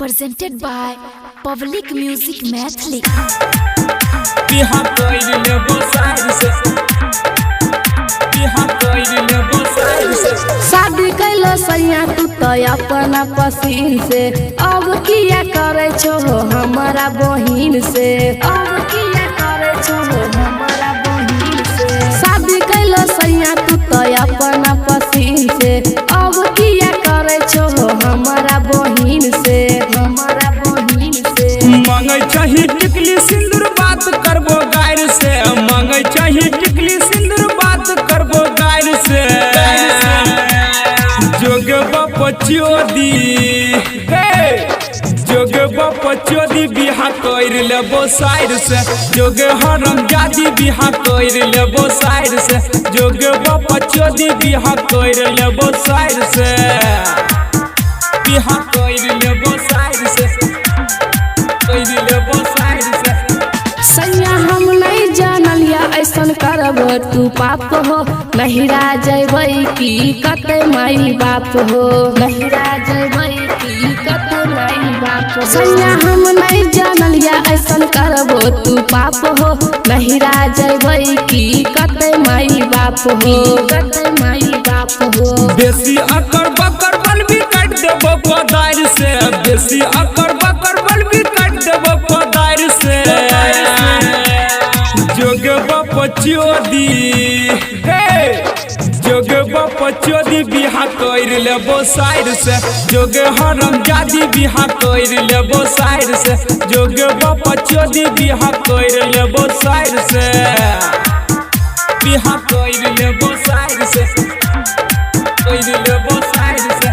presented by Public Music Mathli. शादी कैलो सैया तू तो अपना पसीन से, अब किया करे छो हमारा बहिन से, अब किया करे छो हमारा बहिन से। शादी कैलो सैया तू तो अपना पसीन से, अब किया करे छो हमारा बहिन से, हमारा बहिन से। मांगे चाहिए टिकली सिंदूर बात करबो गायर से, मांगे चाहिए टिकली सिंदूर बात करबो गायर से। जोग बपचोदी जोग बपचोदी बिहा कर लेबो साइड से, जोग हरम जादी बिहा कर लेबो साइड से, जोग बपचोदी बिहा कर लेबो साइड से, बिहा कर लेबो साइड से, कर लेबो साइड से। सैया हम नहीं जानलिया ऐसन करब तू पाप हो, नहिरा जैबै की कते माई बाप हो, नहिरा जैबै की कते माई बाप हो। सैया हम नहीं जानलिया ऐसन करब तू पाप हो, नहिरा जैबै की कते माई बाप हो, कते माई बाप हो। बेसी अकर बकर बल भी काट देबो कोदार से, बेसी अकर बकर बल भी काट देबो कोदार से। जोग बपचोदी जोग बपचोदी बिहा कर लेबो साइड से, जोग हरम जादी बिहा कर लेबो साइड से, जोग बपचोदी बिहा कर लेबो साइड से, बिहा कर लेबो साइड से, कर लेबो साइड से।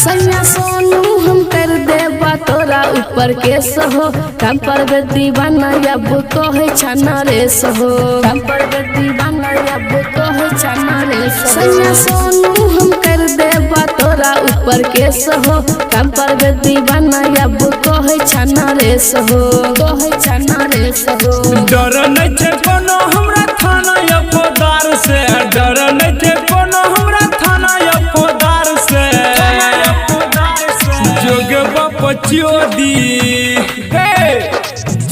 सैया सोनू हम कर देबा तोरा ऊपर के सहो, हम पर दीवाना अब कहे छना रे सहो, हम पर दीवाना अब कहे छना रे सहो। सैया सोनू हम कर देबा तोरा ऊपर के सहो, हम पर दीवाना अब कहे छना रे सहो, कहे छना रे सहो। डर नहीं छे कोनो हमरा थाना या फौदार से, डर नहीं छे कोनो हमरा थाना या फौदार से। जोग बपचोदी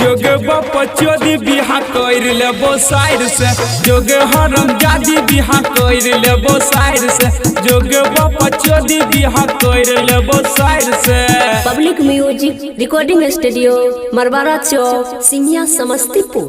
जोग बपचोदी बिहा कर लेबो साइड से, जोग हरम जादी बिहा कर लेबो साइड से, जोग बपचोदी बिहा कर लेबो साइड से। पब्लिक म्यूजिक रिकॉर्डिंग स्टूडियो मरवारा चौक सिंघिया समस्तीपुर।